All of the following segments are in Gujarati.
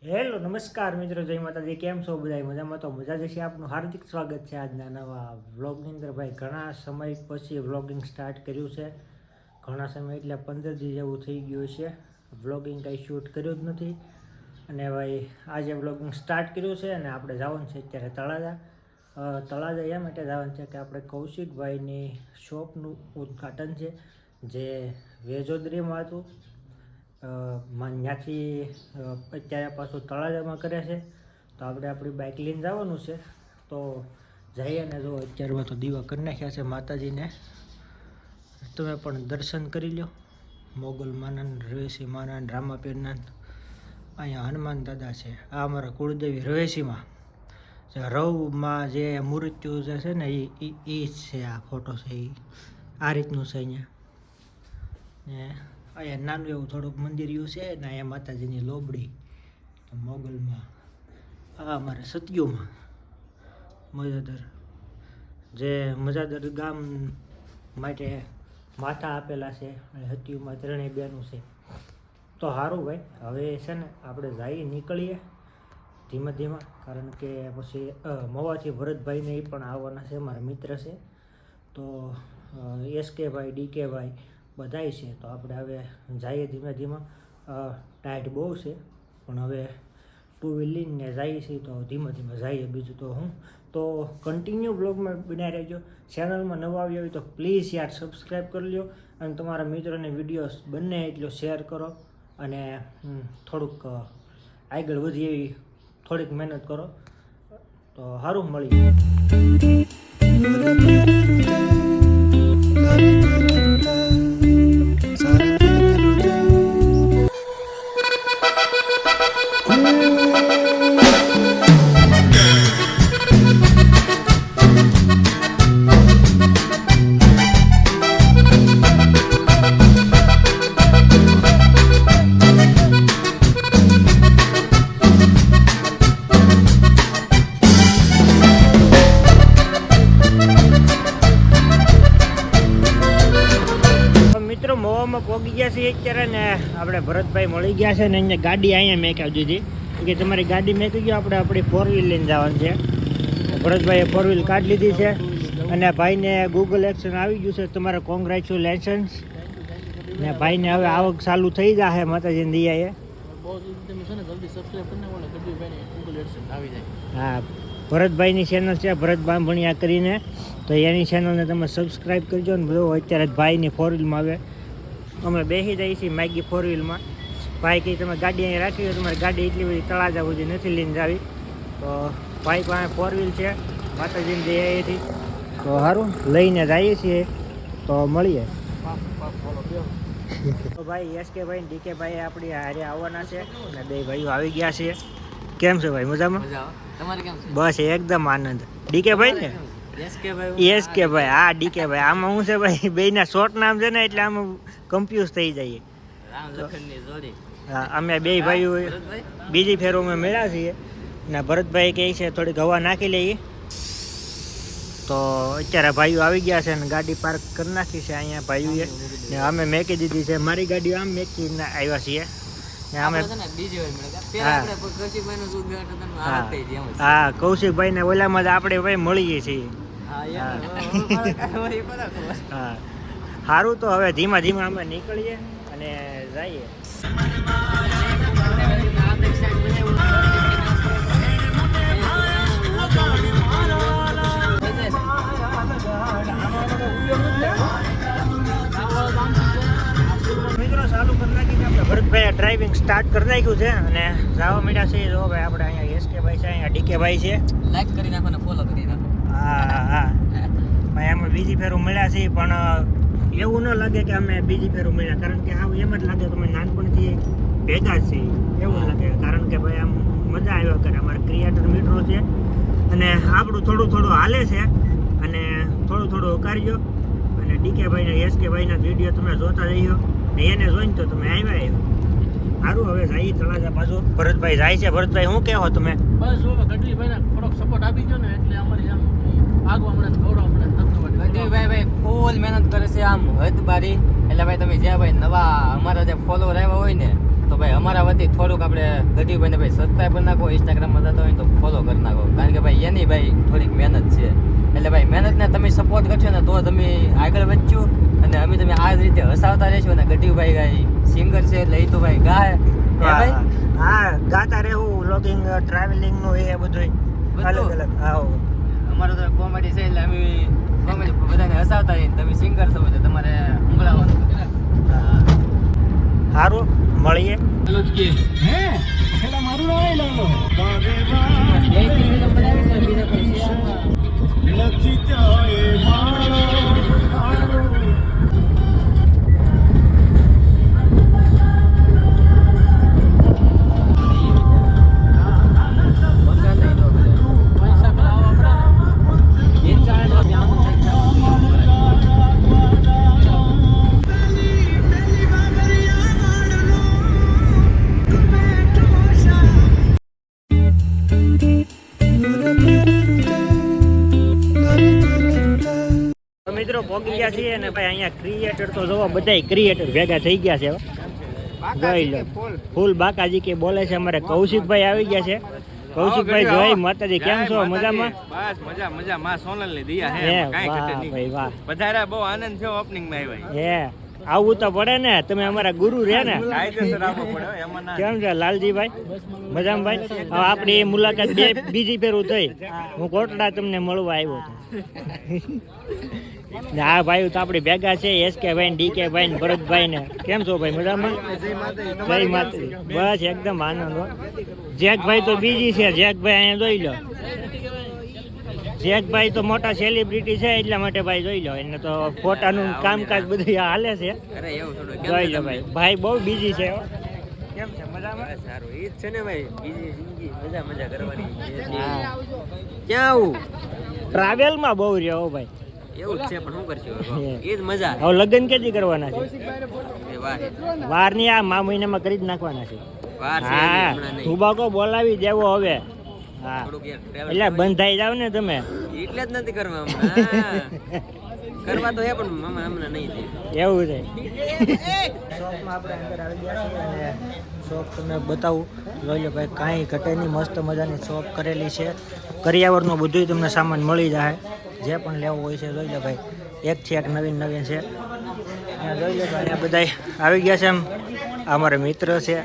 હેલો નમસ્કાર મિત્રો, જય માતાજી. કેમ છો બધા? મજામાં? તો મજા જશે. આપનું હાર્દિક સ્વાગત છે આજના નવા વ્લોગની અંદર. ભાઈ ઘણા સમય પછી વ્લોગિંગ સ્ટાર્ટ કર્યું છે. ઘણા સમય એટલે 15 દી જેવું થઈ ગયું છે. વ્લોગિંગ કાંઈ શૂટ કર્યું જ નથી. અને ભાઈ આજે વ્લોગિંગ સ્ટાર્ટ કર્યું છે અને આપણે જવાનું છે અત્યારે તળાજા એ માટે જવાનું છે કે આપણે કૌશિકભાઈની શોપનું ઉદ્ઘાટન છે જે વેજોદરીમાં હતું. ત્યાંથી અત્યારે પાછું તળાજામાં કરે છે. તો આપણે આપણી બાઇક લઈને જવાનું છે. તો જઈએ ને જો અત્યારમાં તો દીવા કરી નાખ્યા છે માતાજીને. તમે પણ દર્શન કરી લો. મોગલ માના, રવેશી માના, રામાપીરના. અહીંયા હનુમાન દાદા છે. આ અમારા કુળદેવી રવેશીમાં જે રવમાં જે મૃત્યુ જે છે ને એ છે. આ ફોટો છે એ આ રીતનું છે. અહીંયા ને અહીંયા નાનું એવું થોડુંક મંદિરિયું છે ને અહીંયા માતાજીની લોબડી મોગલમાં. આ અમારે સતયુમાં મજાદર જે મજાદર ગામ માટે માથા આપેલા છે અને સતયુમાં ત્રણેય બેનું છે. તો સારું ભાઈ, હવે છે ને આપણે જઈએ નીકળીએ ધીમે ધીમે, કારણ કે પછી મવાથી ભરતભાઈને એ પણ આવવાના છે, મારા મિત્ર છે. તો SK ભાઈ, DK ભાઈ બધાય છે. તો આપણે હવે જઈએ ધીમે ધીમે. ટાઈટ બહુ છે પણ હવે 2 વ્હીલ લઈને જઈએ છીએ તો ધીમે ધીમે જઈએ. બીજું તો હું તો કન્ટિન્યુ બ્લોગમાં બનાવી રહેજો. ચેનલમાં નવા આવી હોય તો પ્લીઝ યાર સબસ્ક્રાઈબ કરી લો અને તમારા મિત્રોને વિડીયોઝ બંને એટલો શેર કરો અને થોડુંક આગળ વધી એવી થોડીક મહેનત કરો. તો સારું, મળીએ. મોવામાં પહોંચી ગયા છીએ અત્યારે ને આપણે ભરતભાઈ મળી ગયા છે ને અહીંયા ગાડી અહીંયા મેકાવી દીધી કે તમારી ગાડી મેકી ગયો, આપણે આપણી 4 વ્હીલ લઈને જવાનું છે. ભરતભાઈએ 4 વ્હીલ કાઢી લીધી છે અને ભાઈને ગૂગલ એક્શન આવી ગયું છે. તમારે કોંગ્રેચ્યુલેશન્સ. ને ભાઈને હવે આવક ચાલુ થઈ જશે માતાજીની દયાએ. હા, ભરતભાઈની ચેનલ છે ભરત બાંભણિયા કરીને, તો એની ચેનલને તમે સબસ્ક્રાઈબ કરજો ને બધું. અત્યારે ભાઈની 4 વ્હીલમાં આવે અમે બેસી જઈએ છીએ માગી 4 વ્હીલમાં. ભાઈ કહે તમે ગાડી અહીં રાખી હોય, તમારી ગાડી એટલી બધી તળાજા સુધી નથી લઈને જાવી. તો ભાઈ પાસે 4 વ્હીલ છે માતાજીની દયાએથી. તો સારું, લઈને જઈએ છીએ. તો મળીએ. તો ભાઈ SK ભાઈ ને DK ભાઈ આપણી હારે આવવાના છે અને બે ભાઈઓ આવી ગયા છે. કેમ છે ભાઈ? મજામાં? બસ એકદમ આનંદ. DK ભાઈ ને SK ભાઈ. હા DK ભાઈ. આમાં શું છે ભાઈ, બેયના શોર્ટ નામ છે ને એટલે આમાં કન્ફ્યુઝ થઈ જઈએ. હા, અમે બે ભાઈઓ બીજી ફેરો અમે મળ્યા છીએ ને ભરતભાઈ કહે છે થોડીક હવા નાખી લઈએ. તો અત્યારે ભાઈઓ આવી ગયા છે ને ગાડી પાર્ક કરી નાખી છે અહીંયા ભાઈઓએ ને અમે મેકી દીધી છે. મારી ગાડી આમ મેકીને આવ્યા છીએ ને અમે. હા, કૌશિકભાઈ ને ઓલામાં જ આપણે ભાઈ મળીએ છીએ. હા સારું, તો હવે ધીમા ધીમા અમે નીકળીએ અને જઈએ. મિત્રો ચાલુ કરી નાખી આપણે ભરતભાઈ ડ્રાઇવિંગ સ્ટાર્ટ કરી નાખ્યું છે અને જવા માંડ્યા છે. જો ભાઈ આપણે અહીંયા SK ભાઈ છે, અહીંયા DK ભાઈ છે. લાઈક કરી નાખો ને ફોલો કરી નાખો. હા હા ભાઈ, અમે બીજી ફેરું મળ્યા છીએ પણ એવું ન લાગે કે અમે બીજી ફેરું મળ્યા, કારણ કે આવું એમ જ લાગે કે અમે નાનપણથી ભેગા જ છીએ એવું લાગે. કારણ કે ભાઈ આમ મજા આવ્યા કરે. અમારા ક્રિએટર મિત્રો છે અને આપણું થોડું થોડું હાલે છે અને થોડું થોડું કરજો. અને DK ભાઈ ને SK ભાઈના વિડીયો તમે જોતા રહીજો ને એને જોઈને તો તમે આવ્યા. સારું, હવે જઈએ તળાજા પાછું. ભરતભાઈ જાય છે. ભરતભાઈ શું કહેવો તમે? બસ ગઢવીભાઈને થોડોક સપોર્ટ આપી દો ને એટલે અમારી આમ આગવા મળે ગૌરવ મળે. ભાઈ ફૂલ મહેનત કરે છે આમ હદ બારી. એટલે ભાઈ તમે જ્યાં ભાઈ નવા અમારા જે ફોલોવર આવ્યા હોય ને તો ભાઈ અમારા વતી થોડુંક આપણે ગઢીભાઈને ભાઈ સબસ્ક્રાઈબ કરી નાખો, ઇન્સ્ટાગ્રામમાં જતા હોય તો ફોલો કરી નાખો, કારણ કે ભાઈ એની ભાઈ થોડીક મહેનત છે. એટલે ભાઈ મહેનતને તમે સપોર્ટ કરશો ને તો તમે આગળ વધજો, અને અમે તમે આ જ રીતે હસાવતા રહેશો. અને ગઢીભાઈ ગાય સિંગર છે એટલે એ તો ભાઈ ગાય ભાઈ. હા ગાતા રહેવું, વ્લોગિંગ ટ્રાવેલિંગ નું એ બધું અલગ અલગ. હા અમારો તો કોમેડી છે એટલે અમે કોમેડી બધાને હસાવતા રહીએ. તમે સિંગર છો એટલે તમારે સંભળાવવાનું. સારું મળીએ. મિત્રો પહોંચી ગયા છીએ ને ભાઈ અહીંયા ક્રિએટર તો જોવા બધા ક્રિએટર ભેગા થઈ ગયા છે. જોઈ લો ફૂલ બાકાજી કે બોલે છે. અમારે કૌશિકભાઈ આવી ગયા છે. કૌશિકભાઈ જોઈ માતાજી કેમ છો? મજામાં? બસ મજા મજા. માં સોનલ ની દિયા હે કાઈ ઘટે વાહ નહીં ભાઈ વાહ. વધારે બહુ આનંદ થયો ઓપનિંગ માં આવ્યા. હે આવું તો પડે ને, તમે અમારા ગુરુ રે ને. કાયદેસર આવવું પડે એમાં ના. કેમ છે લાલજીભાઈ? મજામાં ભાઈ? હવે આપણી મુલાકાત બીજી ફેરું થઈ. હું કોટડા તમને મળવા આવ્યો હતો. હા ભાઈ તો આપણી ભેગા છે SK ભાઈ, DK ભાઈ, ભરતભાઈ ને. કેમ છો ભાઈ? મજામાં? જય માતાજી. બસ એકદમ આનંદ હો. જેકભાઈ તો બીજી છે. જેકભાઈ અહીંયા જોઈ લો. જેકભાઈ તો મોટા સેલિબ્રિટી છે એટલા માટે ભાઈ જોઈ લો. એને તો ફોટાનું કામકાજ બધું હાલે છે. જોઈ લો ભાઈ. ભાઈ બહુ બીજી છે. કેમ છે? મજામાં? સારું ઈ જ છે ને ભાઈ. બીજી જિંદગી મજા મજા કરવાની. ક્યાં આવું ટ્રાવેલમાં બહુ રહ્યો ભાઈ. એવું જ છે પણ શું કરશું એ જ મજા. હવે લગ્ન ક્યાંથી કરવાના છે? એ વાર વાર ની આ મહિનામાં કરી જ નાખવાના છે. વાર છે હા હમણાં નહીં. તુબાકો બોલાવી દેવો હવે. હા થોડુંક યાર travel એટલે બંધાઈ જાવ ને તમે. એટલે જ નથી કરવા હમણાં. કરવા તો હે પણ મામા હમણાં નહીં થાય. એવું છે. શોપમાં આપણે અંદર આવી ગયા છીએ અને શોપ તમને બતાવું. જોઈ લો ભાઈ કાંઈ ઘટે નહીં. મસ્ત મજાની શોપ કરેલી છે. કરિયાવરનું બધું તમને સામાન મળી જાય. જે પણ લેવું હોય છે જોઈ લો ભાઈ. એકથી એક નવીન નવીન છે. અને જોઈ લો ભાઈ આ બધા આવી ગયા છે. એમ અમારા મિત્ર છે,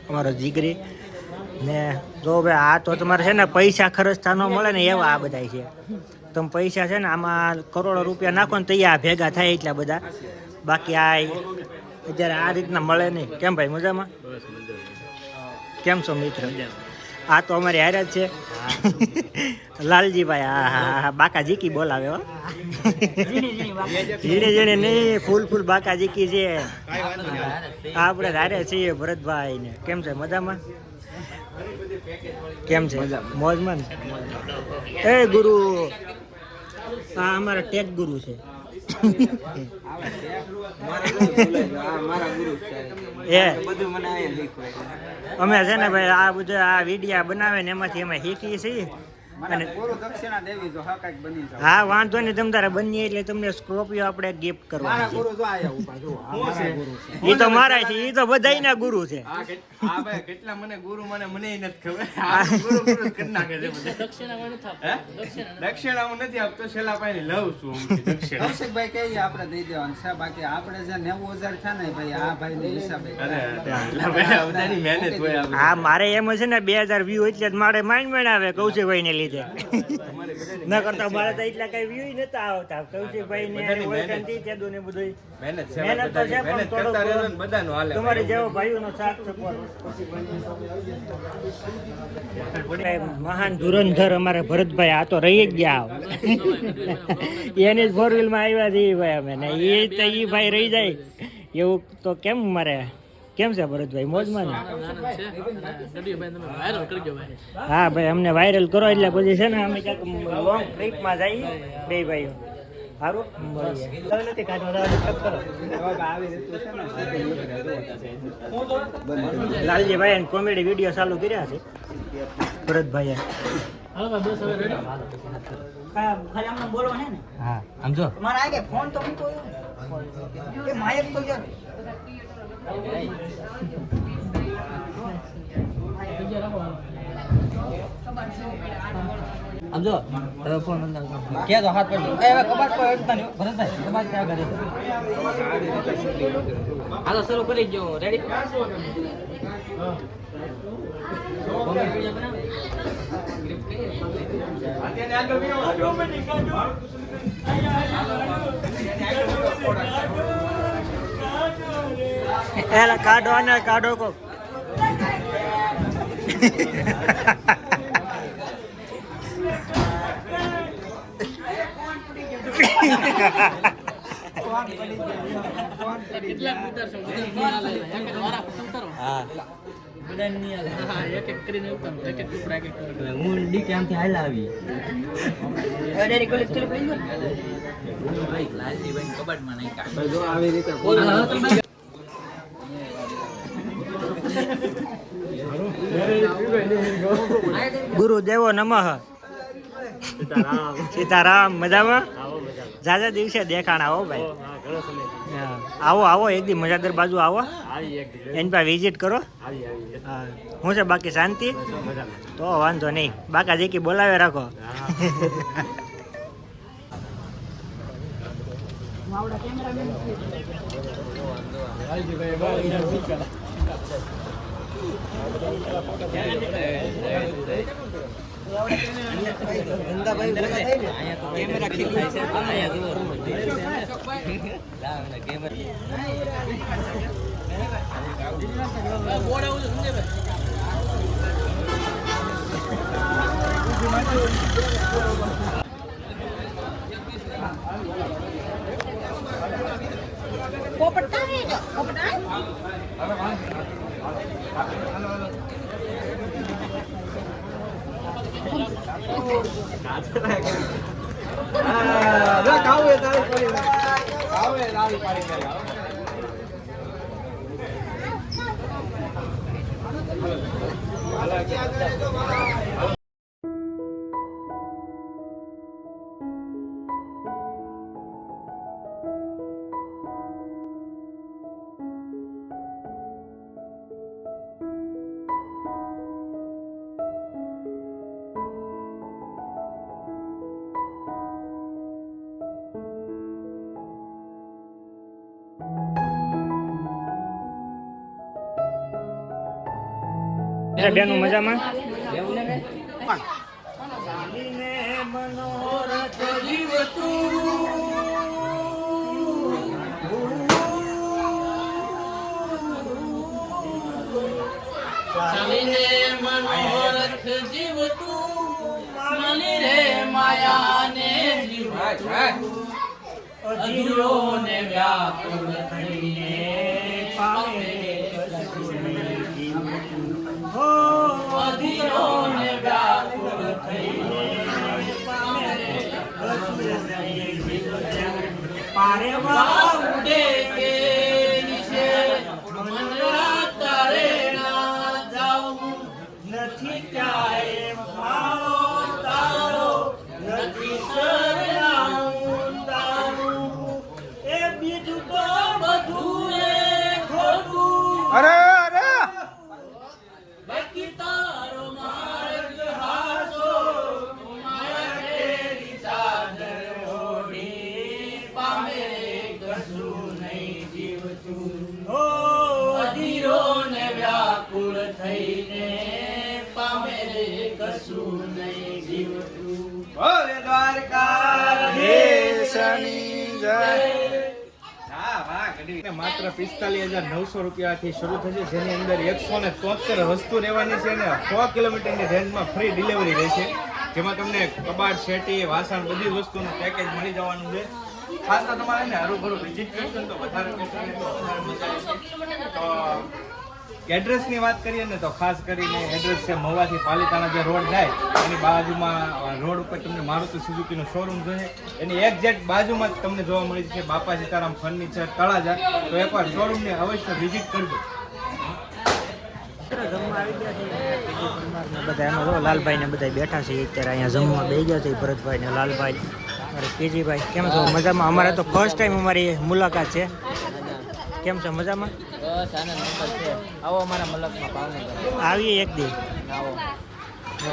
અમારો જીગરી ને. જો ભાઈ આ તો તમારે છે ને પૈસા ખર્ચતા ન મળે ને એવા આ બધા છે. તમે પૈસા છે ને આમાં કરોડો રૂપિયા નાખો ને તૈયાર ભેગા થાય એટલા બધા. બાકી આ અત્યારે આ રીતના મળે નહીં. કેમ ભાઈ? મજામાં? કેમ છો મિત્ર? આ તો અમારી હારે જ છે લાલજીભાઈ. હા હા હા બાકા જીકી બોલાવે હો. ઝીણે ઝીણે નહીં, ફૂલ ફૂલ બાકા જીકી છે. આપણે હારે છીએ ભરતભાઈ ને. કેમ છે? મજામાં? કેમ છે? મોજમાં ને? એ ગુરુ આ અમારા ટેક ગુરુ છે. અમે છે ને ભાઈ આ બધું આ વિડીયા બનાવે ને એમાંથી અમે શીખીએ છીએ. અને હા વાંધો નહીં. તમે તારે બનીએ એટલે તમને સ્કોર્પિયો આપણે ગિફ્ટ કરવાની છે. એ તો મારા છે. એ તો બધાયના ગુરુ છે. કેટલા મને ગુરુ મને નથી ખબર. દક્ષિણા હું નથી આપતો. છેલ્લા પાણી લઉં છું. કૌશિકભાઈ કહીએ આપણે દઈ દેવાનું છે. બાકી આપણે જે 90,000 છે ને ભાઈ આ ભાઈ ને હિસાબે. મહેનત હોય. હા મારે એમ છે ને 2000 વ્યૂ એટલે જ મારે માંડ આવે કૌશિકભાઈ ને લીધે. ન કરતા મારે તો એટલા કઈ વ્યૂ નતા આવતા. કૌશિકભાઈ ને ઓળખાણથી તેદુ ને બધું મહેનત તો છે પણ થોડુંક બધાનું હાલે. તમારે જેવો ભાઈઓનો સાથ સપોર્ટ. મહાન ધુરંધર અમારે ભરતભાઈ આ તો રહી જ ગયા. એની જ 4 વ્હીલમાં આવ્યા છીએ ભાઈ અમે ને. એ તો એ ભાઈ રહી જાય એવું તો કેમ મારે? કેમ છે ભરતભાઈ? મોજમાં ને? હા ભાઈ અમને વાયરલ કરો એટલે પછી છે ને અમે ક્યાંક લોંગ ટ્રીપમાં જઈએ બે ભાઈઓ. સારું મળીએ. લાલજીભાઈ કોમેડી વિડીયો ચાલુ કર્યા છે ભરતભાઈએ. હા આમ જો ફોન તો મૂકો. માયક તો આમ જો હવે ફોન અંદર કે તો હાથ પડજો એ હવે કબાટ પર અડતા નહીં ભરતભાઈ કબાટ ક્યાં કરે હાલો શરૂ કરી દો રેડી એલા કાઢો ને કાઢો કોક કેટલાક ઉતારશો બધા નહીં આલે એક જ વારા પર ઉતારો હા બધા નહીં આલે હા એક એક કરીને ઉતારો એક એક ટુકડા એક એક કરીને હું ડી કેમ થી હાલ આવી રેડી કોલેજ ચલો પડી ગયો ભાઈ લાલજી ભાઈ કબાટમાં નહીં કાઢ જો આવી રીતે ગુરુ દેવો નમઃ સીતારામ મજામાં જાજા દિવસે દેખાણા હો ભાઈ હા આવો આવો એક દી મજાદર બાજુ આવો એની પાસે વિઝિટ કરો હા હું છે બાકી શાંતિ તો વાંધો નહીં બાકા જેકી બોલાવે રાખો કેમેરા ખીલ થાય છે અહીંયા જુઓ બોર્ડ આવું છે બેનું મજામાં ચાલીને મનોરથ જીવતું માલી રે માયાને જીવતું અધૂરો ને વ્યાકુળ થઈને પામે અધૂરો ને વ્યાકુળ થઈને પારે ઉડે કે નિશે મનડા તારે ના જાઉં નથી ક્યાંય મારો તારો નથી સરનાઉં તારું એ બીજું તો બધું એ ખોટું અરે બાકી તારો માર્ગ હાસો માયા તેરી ચાદર ઓઢી પામે કશું નહીં જીવતું હો અધીરો ને વ્યાકુળ થઈને પામે રે કશું નહીં જીવતું બોલે દ્વારકાધીશની જય માત્ર 45,900 રૂપિયાથી શરૂ થશે જેની અંદર 173 વસ્તુ રહેવાની છે અને 100 કિલોમીટરની રેન્જમાં ફ્રી ડિલિવરી રહેશે જેમાં તમને કબાટ શેટી વાસણ બધી જ વસ્તુનું પેકેજ મળી જવાનું છે ખાસ તો તમારે ને હરુભરું વિઝિટ કરશો ને તો વધારે મજા આવશે તો એડ્રેસની વાત કરીએ ને તો ખાસ કરીને એડ્રેસ છે મહુવાથી પાલિતાણા જે રોડ જાય એની બાજુમાં રોડ ઉપર તમને મારુતિ સુઝુકીનો શોરૂમ જોઈએ એની એક્ઝેક્ટ બાજુમાં જ તમને જોવા મળી છે બાપા સીતારામ ફર્નિચર તળાજા તો એકવાર શોરૂમને અવશ્ય વિઝિટ કરજો બધા એમાં જો લાલભાઈ ને બધા બેઠા છે અત્યારે અહીંયા જમવા બેસી ગયા છે ભરતભાઈ ને લાલભાઈ અરે કેજીભાઈ કેમ છો મજામાં અમારે તો ફર્સ્ટ ટાઈમ અમારી મુલાકાત છે કેમ છે મજામાં બસ આનંદ મંગલ છે આવો અમારા મલકમાં ભાવનગર આવીએ એક દી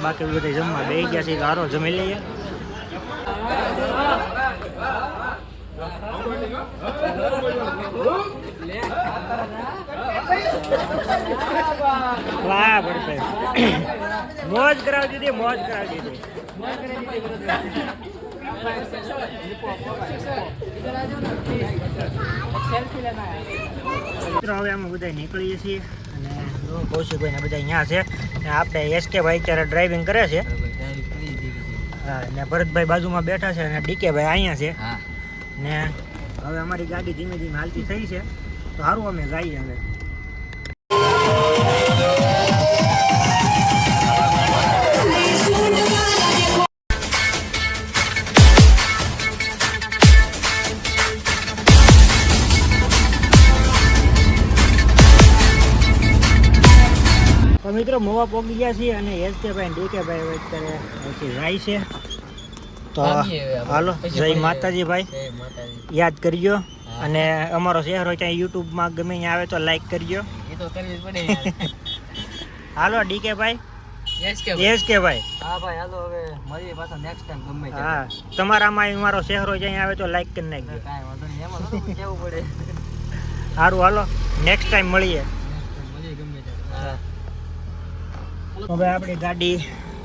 બાકી બધા જમવા બેસી ગયા છે તો હારો જમી લઈએ. વાહ ભરતભાઈ મોજ કરાવી દીધી, મોજ કરાવી દીધી. મિત્રો હવે અમે બધા નીકળીએ છીએ અને કૌશિકભાઈ ને બધા અહીંયા છે ને આપણે એસકે ભાઈ અત્યારે ડ્રાઇવિંગ કરે છે. હા ને ભરતભાઈ બાજુમાં બેઠા છે અને ડીકે ભાઈ અહીંયા છે ને હવે અમારી ગાડી ધીમે ધીમે હાલતી થઈ છે તો સારું અમે જઈએ હવે. તો મિત્રો મોવા પોગી ગયા છીએ અને એસકે ભાઈ ડીકે ભાઈ અત્યારે અહીંથી જાય છે તો હાલો જય માતાજી ભાઈ, યાદ કરજો અને અમારો શહેર હોય ત્યાં યુટ્યુબમાં ગમે ત્યાં આવે તો લાઈક કરજો. હાલો ડીકે ભાઈ, એસકે ભાઈ. હા ભાઈ હાલો હવે મળીએ પાછા નેક્સ્ટ ટાઈમ ગમે ત્યારે. હા તમારામાં મારો શહેર હોય ત્યાં આવે તો લાઈક કરી નાખજો. કાંઈ વાંધો નહીં, એમાં થોડું કેવું પડે. સારું હાલો નેક્સ્ટ ટાઈમ મળીએ. મળીએ ગમે ત્યારે. હવે આપણી ગાડી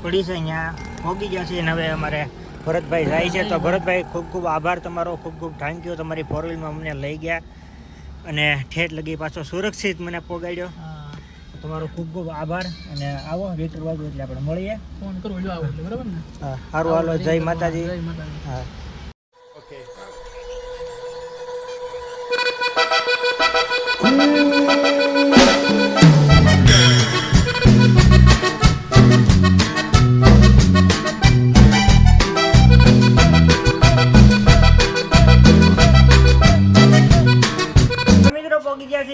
પડી છે અહીંયા પહોંચી ગયા છે અને હવે અમારે ભરતભાઈ જાય છે તો ભરતભાઈ ખૂબ ખૂબ આભાર તમારો, ખૂબ ખૂબ થેન્ક યુ. તમારી ફોર વ્હીલમાં અમને લઈ ગયા અને ઠેઠ લગી પાછો સુરક્ષિત મને પહોંચાડ્યો. તમારો ખૂબ ખૂબ આભાર અને આવો રીટર બાજુ એટલે આપણે મળીએ. ફોન કરો જો આવો એટલે બરાબર ને. હા સારું હાલો જય માતાજી. જય માતાજી. હા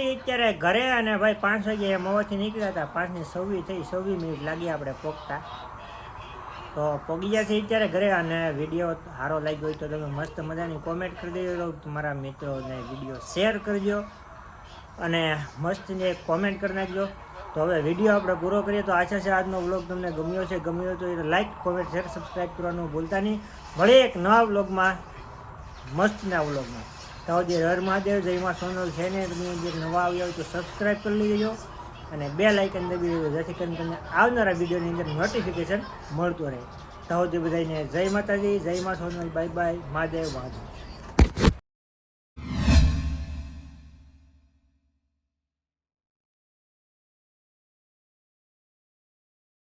અત્યારે ઘરે અને ભાઈ 5 વાગે મોવાથી નીકળ્યા હતા, 5:26 થઈ, 26 મિનિટ લાગી આપણે પહોંચતા. તો પહોંચી ગયા છે અત્યારે ઘરે અને વિડીયો સારો લાગ્યો હોય તો તમે મસ્ત મજાની કોમેન્ટ કરી દેજો, તમારા મિત્રોને વિડીયો શેર કરજો અને મસ્તની એક કોમેન્ટ કરી નાખજો. તો હવે વિડીયો આપણે પૂરો કરીએ તો આશા છે આજનો વ્લોગ તમને ગમ્યો છે. ગમ્યો તો એ લાઈક કોમેન્ટ શેર સબસ્ક્રાઈબ કરવાનું ભૂલતા નહીં. મળીએ એક નવા વ્લોગમાં, મસ્તના વ્લોગમાં. તો જે હર મહાદેવ જય માં સોનલ છે ને તમે જે નવા આવ્યા હોય તો સબસ્ક્રાઈબ કરી લેજો અને બેલ આઇકન દબાવી દેજો જેથી કરીને તમને આવનારા વિડીયોની અંદર નોટિફિકેશન મળતું રહે. તો બધાને જય માતાજી, જય માં સોનલ, બાય બાય, મહાદેવ મહાદેવ.